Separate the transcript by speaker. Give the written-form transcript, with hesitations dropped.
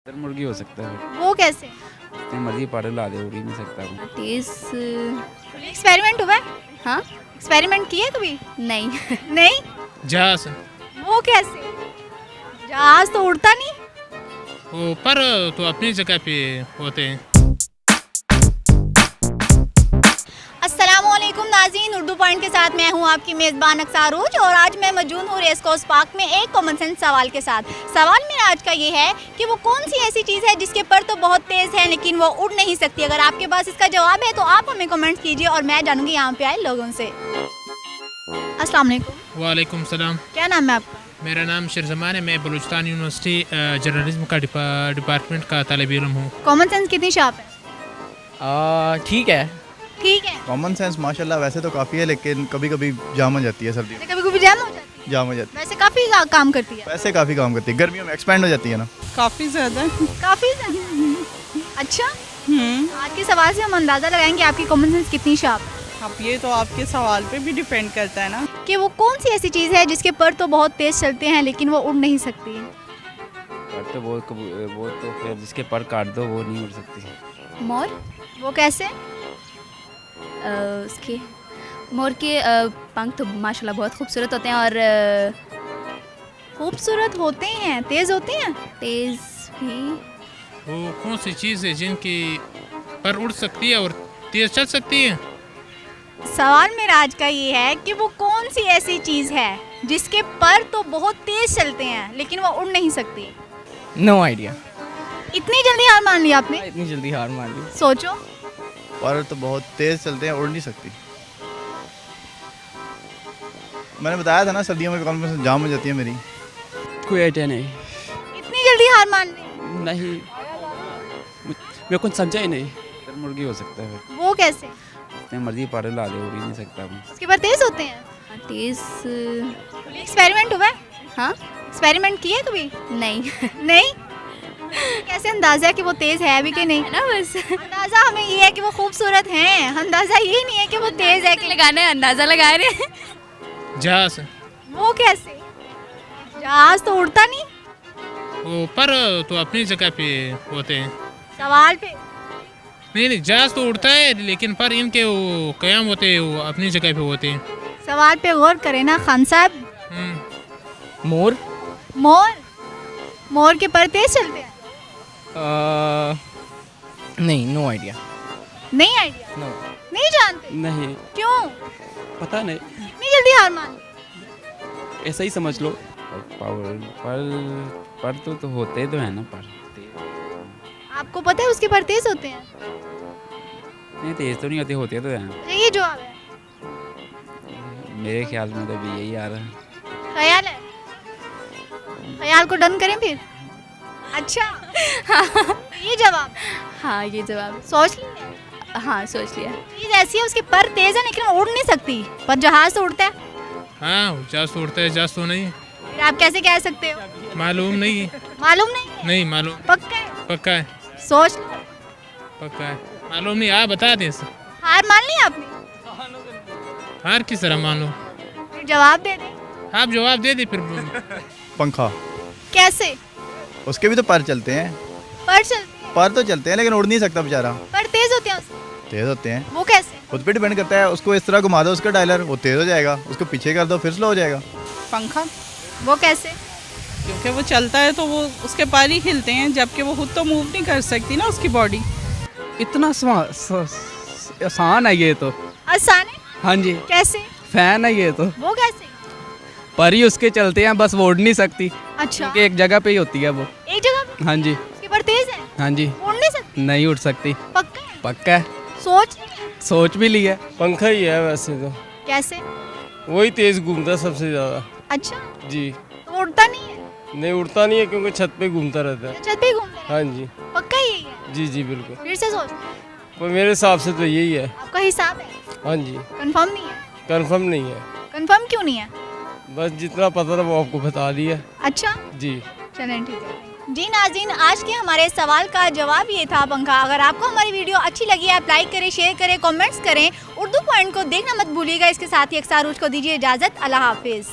Speaker 1: Sir मुर्गी हो सकता है।
Speaker 2: वो कैसे?
Speaker 1: जितनी मर्जी पाउडर ला दे उड़ ही नहीं सकता वो।
Speaker 3: टेस्ट
Speaker 2: एक्सपेरिमेंट हुआ है?
Speaker 3: हाँ
Speaker 2: एक्सपेरिमेंट किए कभी?
Speaker 3: नहीं
Speaker 2: नहीं।
Speaker 4: जहाज
Speaker 2: वो कैसे? जहाज तो उड़ता नहीं।
Speaker 4: ऊपर तो अपनी जगह पे होते हैं।
Speaker 2: अस्सलामुअलैकुम नाज़रीन, उर्दू पॉइंट के साथ मैं हूं आपकी मेज़बान अक्सारूज और आज मैं मौजूद हूं रेस कोर्स पार्क में एक कॉमन सेंस सवाल के साथ। सवाल मेरा आज का ये है कि वो कौन सी ऐसी चीज़ है जिसके पर तो बहुत तेज़ है लेकिन वो उड़ नहीं सकती। अगर आपके पास इसका जवाब है तो आप हमें कमेंट कीजिए और मैं जानूंगी यहाँ पे आए लोगों से। अस्सलाम वालेकुम।
Speaker 4: वालेकुम सलाम।
Speaker 2: क्या नाम है आपका?
Speaker 4: मेरा नाम शिरजमान है। मैं बलूचिस्तान यूनिवर्सिटी जर्नलिज्म का डिपार्टमेंट का तालिब इल्म हूँ।
Speaker 2: कॉमन सेंस कितनी शार्प है?
Speaker 5: ठीक है।
Speaker 2: ठीक है।
Speaker 6: कॉमन सेंस माशाल्लाह वैसे तो काफ़ी है लेकिन कभी कभी जाम हो जाती है सर्दियों में।
Speaker 2: कभी कभी जैम हो जाती है।
Speaker 6: जाम हो जाती
Speaker 2: वैसे काफ़ी काम करती है।
Speaker 6: है वैसे काफ़ी काम करती है, गर्मियों में एक्सपेंड हो जाती है ना।
Speaker 7: काफ़ी ज़्यादा।
Speaker 2: काफ़ी अच्छा। आज के सवाल से हम अंदाज़ा लगाएंगे आपकी कॉमन सेंस कितनी शार्प है।
Speaker 7: अब ये तो आपके सवाल पे भी डिपेंड करता है ना
Speaker 2: कि वो कौन सी ऐसी चीज़ है जिसके पर तो बहुत तेज़ चलते हैं लेकिन वो उड़ नहीं सकती।
Speaker 1: पर तो वो तो फिर जिसके पर काट दो वो नहीं उड़ सकती।
Speaker 3: मोर
Speaker 2: वो कैसे?
Speaker 3: उसके मोर के पंख तो माशाल्लाह बहुत खूबसूरत होते हैं और
Speaker 2: खूबसूरत होते हैं, तेज़ होते हैं।
Speaker 3: तेज़ भी।
Speaker 4: वो कौन सी चीज़ है जिनकी पर उड़ सकती है और तेज चल सकती है?
Speaker 2: सवाल मेरा आज का ये है कि वो कौन सी ऐसी चीज़ है जिसके पर तो बहुत तेज़ चलते हैं लेकिन वो उड़ नहीं सकती।
Speaker 5: No idea.
Speaker 2: इतनी जल्दी हार मान ली आपने?
Speaker 5: इतनी जल्दी हार मान ली।
Speaker 2: सोचो।
Speaker 6: पर तो बहुत तेज़ चलते हैं, उड़ नहीं सकती। मैंने बताया था ना सर्दियों में कॉमन सेंस जाम हो जाती है मेरी।
Speaker 5: कोई आइडिया नहीं।
Speaker 2: इतनी जल्दी हार मान ली?
Speaker 5: नहीं मैं कुछ समझा ही नहीं।
Speaker 1: सर मुर्गी हो सकता है।
Speaker 2: वो कैसे?
Speaker 1: जितनी मर्जी पाउडर ला दे उड़ ही नहीं सकता वो।
Speaker 2: उसके पर तेज़ होते हैं।
Speaker 3: तेज़
Speaker 2: एक्सपेरिमेंट हुआ है?
Speaker 3: हाँ
Speaker 2: एक्सपेरिमेंट किए कभी?
Speaker 3: नहीं
Speaker 2: नहीं। कैसे अंदाजा है कि वो तेज है अभी कि नहीं?
Speaker 3: है ना बस
Speaker 2: अंदाजा हमें ये है कि वो खूबसूरत हैं, अंदाजा ये नहीं है कि वो तेज है कि
Speaker 3: लगाना है, अंदाज़ा लगा रहे हैं।
Speaker 4: जहाज
Speaker 2: वो कैसे? जहाज तो उड़ता नहीं।
Speaker 4: ऊपर तो अपनी जगह पे होते हैं।
Speaker 2: सवाल पे
Speaker 4: नहीं जहाज तो उड़ता है लेकिन पर इनके वो कयाम होते हैं, वो अपनी जगह पे होते हैं।
Speaker 2: सवाल पे गौर करें ना खान साहब।
Speaker 5: मोर।
Speaker 2: मोर मोर के पर तेज चलते हैं।
Speaker 5: नहीं नो आइडिया।
Speaker 2: नहीं आइडिया?
Speaker 5: नो
Speaker 2: नहीं जानते?
Speaker 5: नहीं
Speaker 2: क्यों?
Speaker 5: पता नहीं,
Speaker 2: इतनी जल्दी हार मान ली?
Speaker 5: ऐसा ही समझ लो।
Speaker 1: पर तो होते तो है ना पर।
Speaker 2: आपको पता है उसके पर तेज होते हैं?
Speaker 1: नहीं तेज तो नहीं होते तो हैं।
Speaker 2: ये जवाब है।
Speaker 1: मेरे ख्याल में तो भी यही आ रहा है।
Speaker 2: ख्याल है। ख्याल को डन करें फिर? अच्छा। ये जवाब?
Speaker 3: हाँ ये जवाब।
Speaker 2: सोच लिया?
Speaker 3: हाँ सोच लिया।
Speaker 2: चीज ऐसी है उसके पर तेज है लेकिन वो उड़ नहीं सकती, पर जहाज तो उड़ता है।
Speaker 4: हाँ जहाज तो उड़ता है, जहाज तो नहीं।
Speaker 2: फिर आप कैसे कह सकते हो?
Speaker 4: मालूम नहीं।
Speaker 2: मालूम नहीं?
Speaker 4: नहीं मालूम।
Speaker 2: पक्का है?
Speaker 4: पक्का है।
Speaker 2: सोच लो।
Speaker 4: पक्का है। मालूम नहीं। आप बता दें।
Speaker 2: हार मान ली आपने?
Speaker 4: हार किस तरह मान लो?
Speaker 2: फिर जवाब दे दे।
Speaker 4: आप जवाब दे दे फिर।
Speaker 6: पंखा,
Speaker 2: कैसे?
Speaker 6: उसके भी तो पर चलते हैं।
Speaker 2: पर चलते हैं।
Speaker 6: पर तो चलते हैं लेकिन उड़ नहीं सकता बेचारा।
Speaker 2: पर तेज होते हैं उसके।
Speaker 6: तेज़ होते हैं।
Speaker 2: वो कैसे?
Speaker 6: खुद पे डिपेंड करता है, उसको इस तरह घुमा दो उसका डायलर, वो तेज़ हो जाएगा। उसको पीछे कर दो फिर स्लो हो जाएगा।
Speaker 7: पंखा।
Speaker 2: वो कैसे?
Speaker 7: क्योंकि वो चलता है तो वो उसके पैर ही हिलते हैं, जबकि वो खुद तो मूव नहीं कर सकती ना उसकी बॉडी।
Speaker 5: इतना आसान है ये तो।
Speaker 2: आसान है?
Speaker 5: हाँ जी।
Speaker 2: कैसे?
Speaker 5: फैन है ये तो।
Speaker 2: वो कैसे?
Speaker 5: पर ही उसके चलते हैं, बस वो उड़ नहीं सकती
Speaker 2: अच्छा।
Speaker 5: क्योंकि एक जगह पे ही होती है वो।
Speaker 2: एक जगह पे?
Speaker 5: हाँ जी।
Speaker 2: उसके पर तेज है?
Speaker 5: हाँ जी।
Speaker 2: उड़ नहीं सकती?
Speaker 5: नहीं उड़ सकती।
Speaker 2: पक्का है?
Speaker 5: पक्का है।
Speaker 2: सोच।
Speaker 5: सोच भी ली है।
Speaker 8: पंखा ही है वैसे तो।
Speaker 2: कैसे?
Speaker 8: वही तेज घूमता है सबसे ज़्यादा।
Speaker 2: अच्छा।
Speaker 8: जी।
Speaker 2: तो उड़ता नहीं है?
Speaker 8: नहीं उड़ता नहीं है क्योंकि छत पे घूमता रहता है।
Speaker 2: छत पे ही घूमता रहता
Speaker 8: हाँ
Speaker 2: है?
Speaker 8: जी।
Speaker 2: पक्का यही है?
Speaker 8: जी जी बिल्कुल।
Speaker 2: फिर से सोच।
Speaker 8: पर मेरे हिसाब से तो यही है।
Speaker 2: आपका हिसाब है?
Speaker 8: हाँ जी।
Speaker 2: कंफर्म नहीं है?
Speaker 8: कंफर्म नहीं है।
Speaker 2: कंफर्म क्यों नहीं है?
Speaker 8: बस जितना पता था वो आपको बता दिया।
Speaker 2: अच्छा।
Speaker 8: जी।
Speaker 2: चलें ठीक है। जी नाज़रीन, आज के हमारे सवाल का जवाब ये था पंखा। अगर आपको हमारी वीडियो अच्छी लगी आप लाइक करें, शेयर करें, कमेंट्स करें। उर्दू पॉइंट को देखना मत भूलिएगा। इसके साथ ही अक्सारूज को दीजिए इजाज़त। अल्लाह हाफिज़।